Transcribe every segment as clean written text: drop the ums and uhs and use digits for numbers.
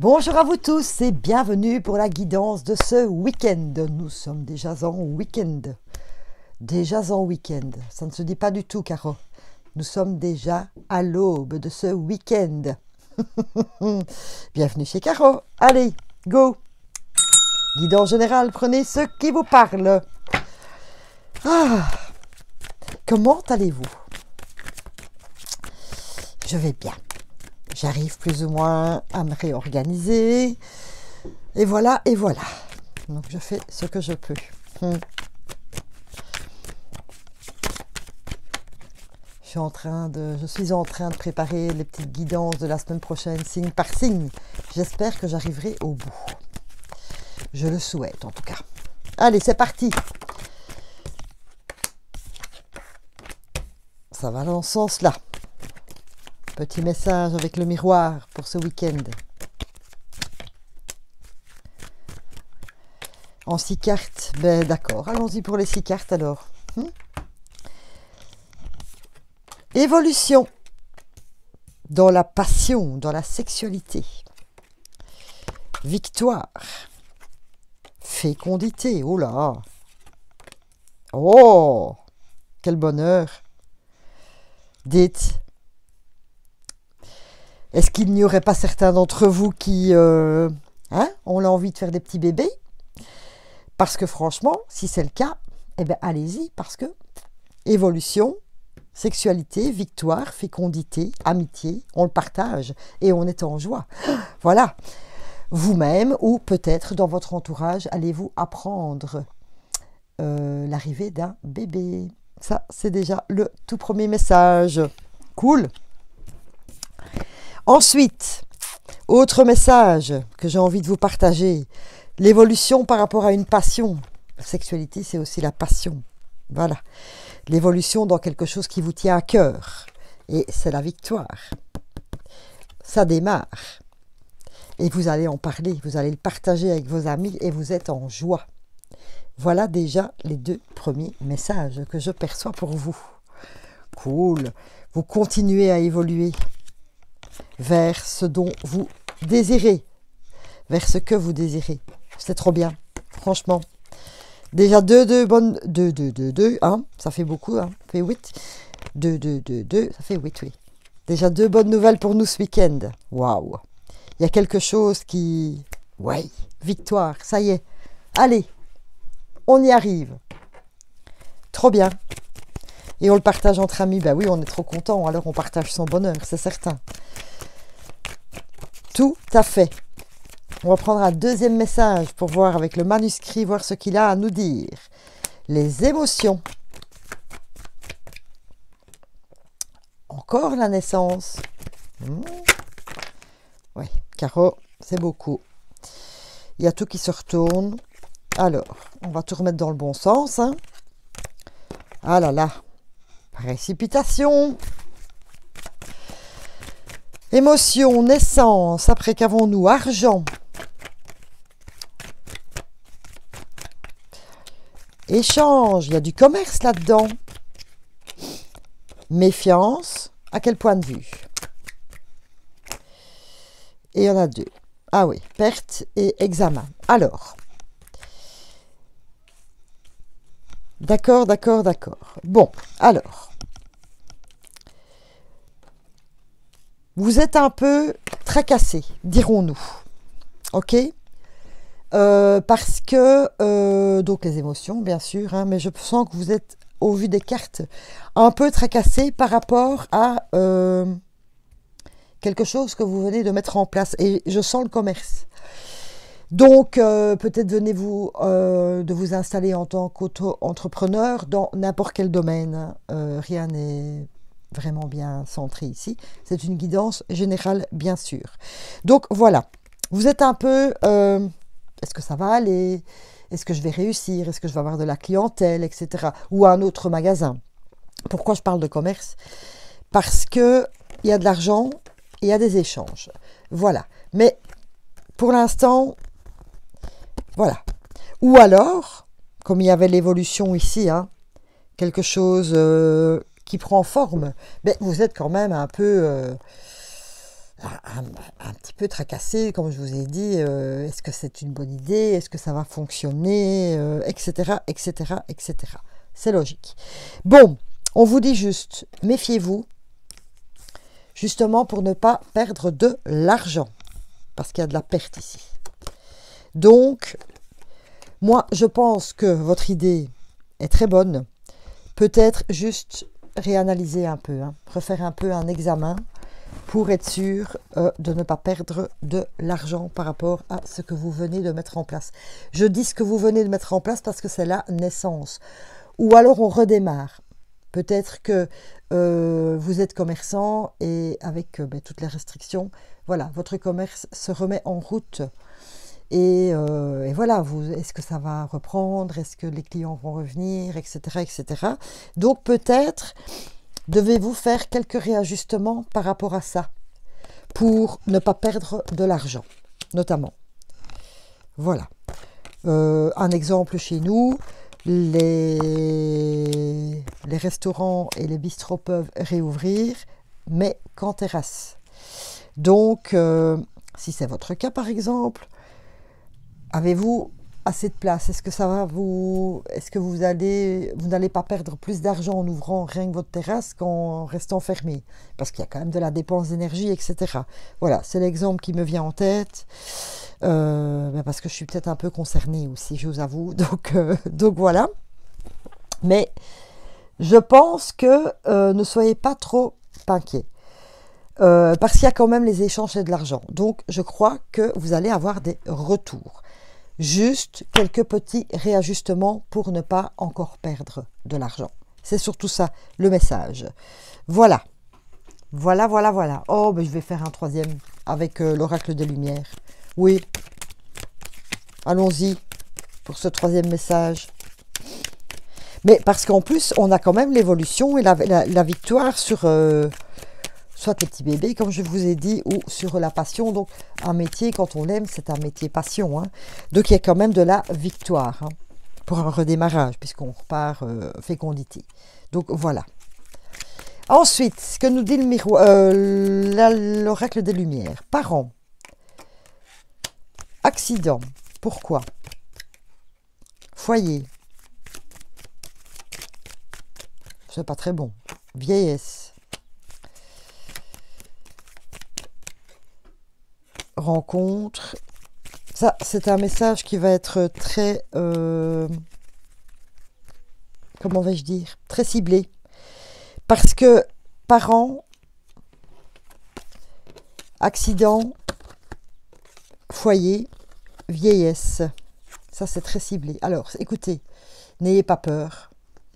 Bonjour à vous tous et bienvenue pour la guidance de ce week-end. Nous sommes déjà en week-end. Déjà en week-end. Ça ne se dit pas du tout, Caro. Nous sommes déjà à l'aube de ce week-end. Bienvenue chez Caro. Allez, go. Guidance générale, prenez ce qui vous parle. Ah, comment allez-vous? Je vais bien. J'arrive plus ou moins à me réorganiser. Et voilà, et voilà. Donc je fais ce que je peux. Je suis en train de préparer les petites guidances de la semaine prochaine, signe par signe. J'espère que j'arriverai au bout. Je le souhaite en tout cas. Allez, c'est parti. Ça va dans ce sens-là. Petit message avec le miroir pour ce week-end. En 6 cartes, ben d'accord, allons-y pour les 6 cartes alors. Évolution dans la passion, dans la sexualité. Victoire. Fécondité, oh là. Oh, quel bonheur. Dites. Est-ce qu'il n'y aurait pas certains d'entre vous qui ont l'envie de faire des petits bébés? Parce que franchement, si c'est le cas, eh bien allez-y, parce que évolution, sexualité, victoire, fécondité, amitié, on le partage et on est en joie. Voilà. Vous-même ou peut-être dans votre entourage, allez-vous apprendre l'arrivée d'un bébé. Ça, c'est déjà le tout premier message. Cool. Ensuite, autre message que j'ai envie de vous partager, l'évolution par rapport à une passion. La sexualité, c'est aussi la passion. Voilà. L'évolution dans quelque chose qui vous tient à cœur. Et c'est la victoire. Ça démarre. Et vous allez en parler, vous allez le partager avec vos amis et vous êtes en joie. Voilà déjà les 2 premiers messages que je perçois pour vous. Cool. Vous continuez à évoluer vers ce dont vous désirez, vers ce que vous désirez. C'est trop bien, franchement. Déjà 2 bonnes... 2, ça fait beaucoup, ça fait 8. 2, ça fait 8, oui. Déjà 2 bonnes nouvelles pour nous ce week-end. Waouh. Il y a quelque chose qui... Ouais, victoire, ça y est. Allez, on y arrive. Trop bien. Et on le partage entre amis. Ben oui, on est trop content, alors on partage son bonheur, c'est certain. Tout à fait. On va prendre un 2e message pour voir avec le manuscrit, voir ce qu'il a à nous dire. Les émotions. Encore la naissance. Oui, Caro, c'est beaucoup. Il y a tout qui se retourne. Alors, on va tout remettre dans le bon sens. Ah là là. Précipitation. Émotion, naissance. Après, qu'avons-nous? Argent. Échange. Il y a du commerce là-dedans. Méfiance. À quel point de vue? Et il y en a 2. Ah oui, perte et examen. Alors. D'accord. Bon, alors. Vous êtes un peu tracassé, dirons-nous. Ok? Parce que, donc les émotions, bien sûr, mais je sens que vous êtes, au vu des cartes, un peu tracassé par rapport à quelque chose que vous venez de mettre en place. Et je sens le commerce. Donc, peut-être venez-vous de vous installer en tant qu'auto-entrepreneur dans n'importe quel domaine. Rien n'est vraiment bien centré ici. C'est une guidance générale, bien sûr. Donc, voilà. Vous êtes un peu... est-ce que ça va aller? Est-ce que je vais réussir? Est-ce que je vais avoir de la clientèle, etc. Ou un autre magasin? Pourquoi je parle de commerce? Parce qu'il y a de l'argent et il y a des échanges. Voilà. Mais pour l'instant, voilà. Ou alors, comme il y avait l'évolution ici, quelque chose qui prend forme, mais vous êtes quand même un peu... un petit peu tracassé, comme je vous ai dit, est-ce que c'est une bonne idée, est-ce que ça va fonctionner, etc., etc., etc. C'est logique. Bon, on vous dit juste, méfiez-vous, justement pour ne pas perdre de l'argent, parce qu'il y a de la perte ici. Donc, moi, je pense que votre idée est très bonne. Peut-être juste réanalyser un peu, refaire un peu un examen pour être sûr de ne pas perdre de l'argent par rapport à ce que vous venez de mettre en place. Je dis ce que vous venez de mettre en place parce que c'est la naissance. Ou alors on redémarre. Peut-être que vous êtes commerçant et avec toutes les restrictions, voilà, votre commerce se remet en route. Et voilà, est-ce que ça va reprendre, est-ce que les clients vont revenir, etc., etc. Donc peut-être devez-vous faire quelques réajustements par rapport à ça, pour ne pas perdre de l'argent, notamment. Voilà. Un exemple chez nous, les restaurants et les bistrots peuvent réouvrir, mais qu'en terrasse. Donc, si c'est votre cas par exemple, avez-vous assez de place? Est-ce que ça va est-ce que vous n'allez pas perdre plus d'argent en ouvrant rien que votre terrasse qu'en restant fermé? Parce qu'il y a quand même de la dépense d'énergie, etc. Voilà, c'est l'exemple qui me vient en tête. Parce que je suis peut-être un peu concernée aussi, je vous avoue. Donc voilà. Mais je pense que ne soyez pas trop inquiets. Parce qu'il y a quand même les échanges et de l'argent. Donc je crois que vous allez avoir des retours. Juste quelques petits réajustements pour ne pas encore perdre de l'argent. C'est surtout ça, le message. Voilà. Voilà, voilà, voilà. Oh, je vais faire un troisième avec l'oracle des Lumières. Oui. Allons-y pour ce troisième message. Mais parce qu'en plus, on a quand même l'évolution et la victoire sur... soit les petits bébés, comme je vous ai dit, ou sur la passion. Donc, un métier, quand on l'aime, c'est un métier passion. Donc, il y a quand même de la victoire pour un redémarrage, puisqu'on repart fécondité. Donc, voilà. Ensuite, ce que nous dit le miroir, l'oracle des Lumières. Parents. Accident. Pourquoi? Foyer. C'est pas très bon. Vieillesse. Rencontre. Ça, c'est un message qui va être très... comment vais-je dire? Très ciblé. Parce que parents, accident, foyer, vieillesse. Ça, c'est très ciblé. Alors, écoutez, n'ayez pas peur.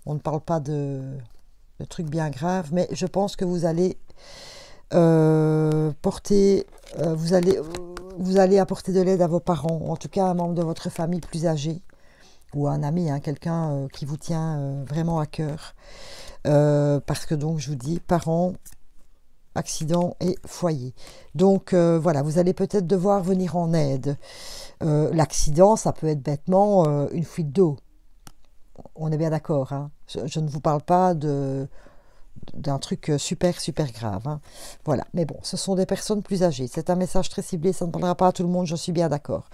On ne parle pas de trucs bien graves, mais je pense que vous allez porter... vous allez apporter de l'aide à vos parents, en tout cas à un membre de votre famille plus âgé, ou un ami, quelqu'un qui vous tient vraiment à cœur. Parce que donc, je vous dis, parents, accident et foyer. Donc, voilà, vous allez peut-être devoir venir en aide. L'accident, ça peut être bêtement une fuite d'eau. On est bien d'accord, je ne vous parle pas d'un truc super, super grave. Voilà, mais bon, ce sont des personnes plus âgées. C'est un message très ciblé, ça ne parlera pas à tout le monde, je suis bien d'accord.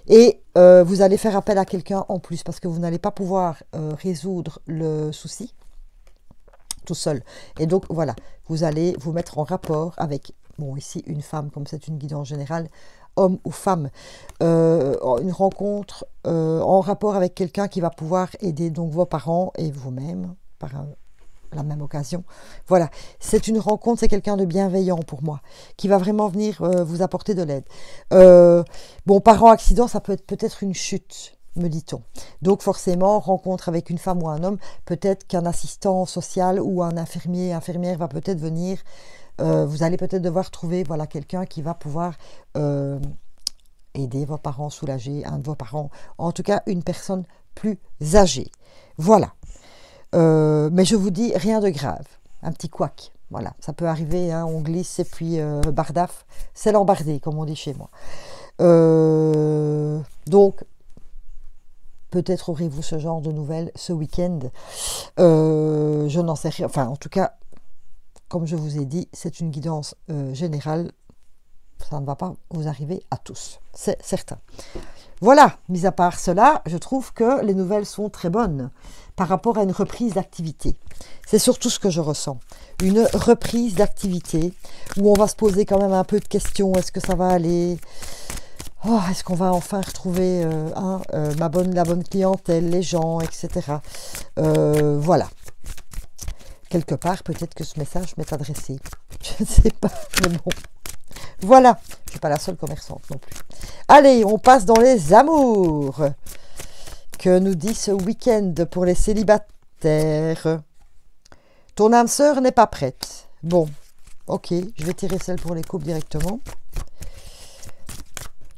Et vous allez faire appel à quelqu'un en plus, parce que vous n'allez pas pouvoir résoudre le souci tout seul. Et donc, voilà, vous allez vous mettre en rapport avec, bon, ici, une femme, comme c'est une guidance générale, homme ou femme, une rencontre en rapport avec quelqu'un qui va pouvoir aider donc vos parents et vous-même, par la même occasion. Voilà, c'est une rencontre, c'est quelqu'un de bienveillant pour moi, qui va vraiment venir vous apporter de l'aide. Bon, parent accident, ça peut être peut-être une chute, me dit-on. Donc forcément, rencontre avec une femme ou un homme, peut-être qu'un assistant social ou un infirmier, infirmière va peut-être venir, vous allez peut-être devoir trouver voilà, quelqu'un qui va pouvoir aider vos parents, soulager un de vos parents, en tout cas une personne plus âgée. Voilà. Mais je vous dis, rien de grave. Un petit couac. Voilà, ça peut arriver, on glisse et puis bardaf, c'est l'embardé, comme on dit chez moi. Donc, peut-être aurez-vous ce genre de nouvelles ce week-end. Je n'en sais rien. Enfin, en tout cas, comme je vous ai dit, c'est une guidance générale. Ça ne va pas vous arriver à tous, c'est certain. Voilà, mis à part cela, je trouve que les nouvelles sont très bonnes par rapport à une reprise d'activité. C'est surtout ce que je ressens. Une reprise d'activité où on va se poser quand même un peu de questions. Est-ce que ça va aller? Oh, est-ce qu'on va enfin retrouver la bonne clientèle, les gens, etc. Voilà. Quelque part, peut-être que ce message m'est adressé. Je ne sais pas, mais bon. Voilà, je ne suis pas la seule commerçante non plus. Allez, on passe dans les amours. Que nous dit ce week-end pour les célibataires? Ton âme sœur n'est pas prête. Bon, ok, je vais tirer celle pour les couples directement.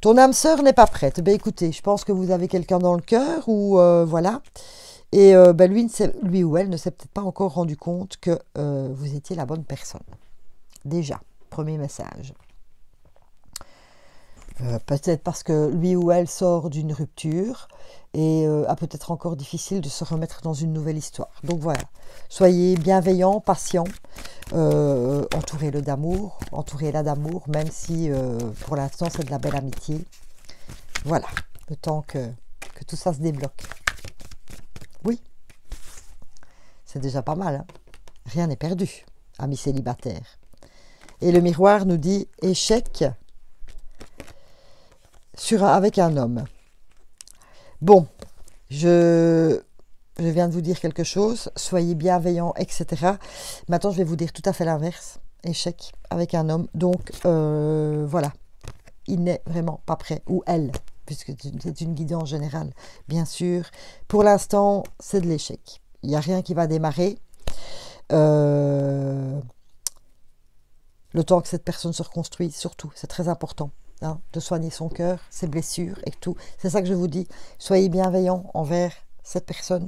Ton âme sœur n'est pas prête. Ben écoutez, je pense que vous avez quelqu'un dans le cœur ou voilà. Et lui ou elle ne s'est peut-être pas encore rendu compte que vous étiez la bonne personne. Déjà, premier message. Peut-être parce que lui ou elle sort d'une rupture et a peut-être encore difficile de se remettre dans une nouvelle histoire. Donc voilà, soyez bienveillants, patients, entourez-le d'amour, entourez-la d'amour, même si pour l'instant c'est de la belle amitié. Voilà, le temps que tout ça se débloque. Oui, c'est déjà pas mal, hein. Rien n'est perdu, amis célibataires. Et le miroir nous dit échec avec un homme. Bon, je viens de vous dire quelque chose, soyez bienveillants, etc. Maintenant, je vais vous dire tout à fait l'inverse. Échec avec un homme. Donc, voilà. Il n'est vraiment pas prêt. Ou elle, puisque c'est une guidée en général, bien sûr. Pour l'instant, c'est de l'échec. Il n'y a rien qui va démarrer. Le temps que cette personne se reconstruise, surtout, c'est très important. Hein, de soigner son cœur, ses blessures et tout. C'est ça que je vous dis. Soyez bienveillants envers cette personne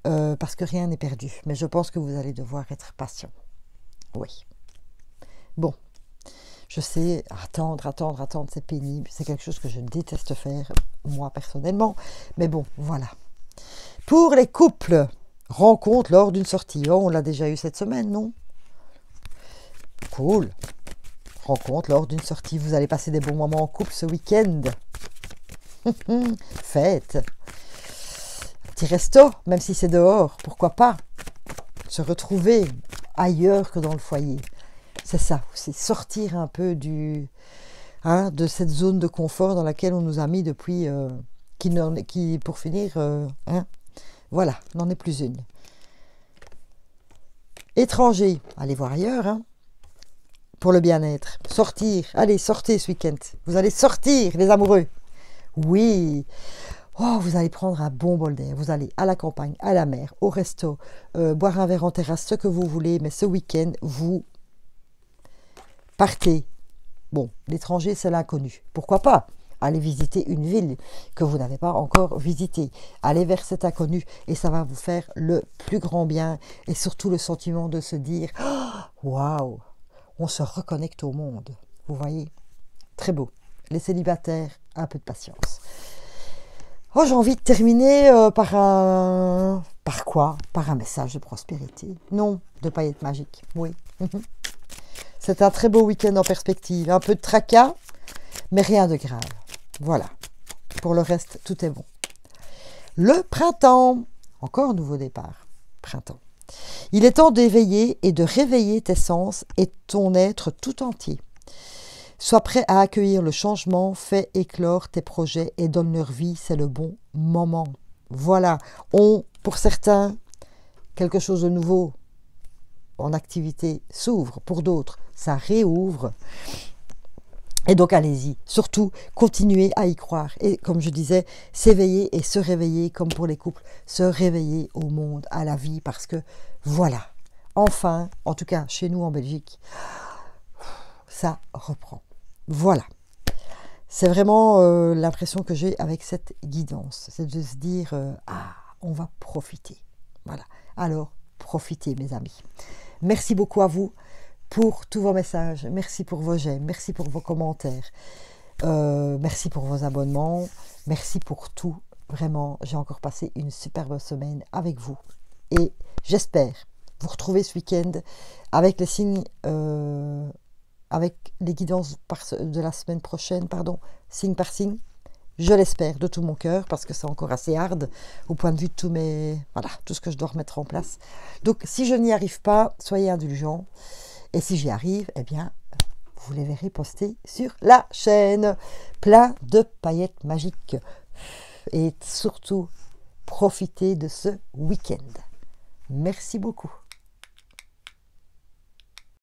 parce que rien n'est perdu. Mais je pense que vous allez devoir être patient. Oui. Bon. Je sais, attendre, c'est pénible. C'est quelque chose que je déteste faire, moi, personnellement. Mais bon, voilà. Pour les couples, rencontre lors d'une sortie. Oh, on l'a déjà eu cette semaine, non? Cool. Rencontre lors d'une sortie. Vous allez passer des bons moments en couple ce week-end. Fête. Petit resto, même si c'est dehors. Pourquoi pas? Se retrouver ailleurs que dans le foyer. C'est ça, c'est sortir un peu de cette zone de confort dans laquelle on nous a mis depuis, qui pour finir, voilà, n'en est plus une. Étranger, allez voir ailleurs, hein, pour le bien-être. Sortir, allez, sortez ce week-end. Vous allez sortir, les amoureux. Oui. Oh, vous allez prendre un bon bol d'air. Vous allez à la campagne, à la mer, au resto, boire un verre en terrasse, ce que vous voulez. Mais ce week-end, vous partez. Bon, l'étranger, c'est l'inconnu. Pourquoi pas? Allez visiter une ville que vous n'avez pas encore visitée. Allez vers cet inconnu et ça va vous faire le plus grand bien. Et surtout le sentiment de se dire « Waouh, on se reconnecte au monde. » Vous voyez? Très beau. Les célibataires, un peu de patience. Oh, j'ai envie de terminer par un... Par quoi? Par un message de prospérité. Non, de paillettes magiques. Oui. C'est un très beau week-end en perspective. Un peu de tracas, mais rien de grave. Voilà. Pour le reste, tout est bon. Le printemps. Encore nouveau départ. Printemps. Il est temps d'éveiller et de réveiller tes sens et ton être tout entier. Sois prêt à accueillir le changement, fais éclore tes projets et donne leur vie, c'est le bon moment. Voilà. Pour certains, quelque chose de nouveau en activité s'ouvre. Pour d'autres, ça réouvre. Et donc, allez-y. Surtout, continuez à y croire. Et comme je disais, s'éveiller et se réveiller, comme pour les couples, se réveiller au monde, à la vie, parce que voilà, enfin, en tout cas, chez nous en Belgique, ça reprend. Voilà. C'est vraiment l'impression que j'ai avec cette guidance. C'est de se dire, on va profiter. Voilà. Alors, profitez, mes amis. Merci beaucoup à vous pour tous vos messages. Merci pour vos j'aime. Merci pour vos commentaires. Merci pour vos abonnements. Merci pour tout. Vraiment, j'ai encore passé une superbe semaine avec vous. Et j'espère vous retrouver ce week-end avec les signes avec les guidances de la semaine prochaine, signe par signe. Je l'espère de tout mon cœur, parce que c'est encore assez hard au point de vue de tout ce que je dois remettre en place. Donc, si je n'y arrive pas, soyez indulgents. Et si j'y arrive, eh bien, vous les verrez poster sur la chaîne. Plein de paillettes magiques. Et surtout, profitez de ce week-end. Merci beaucoup.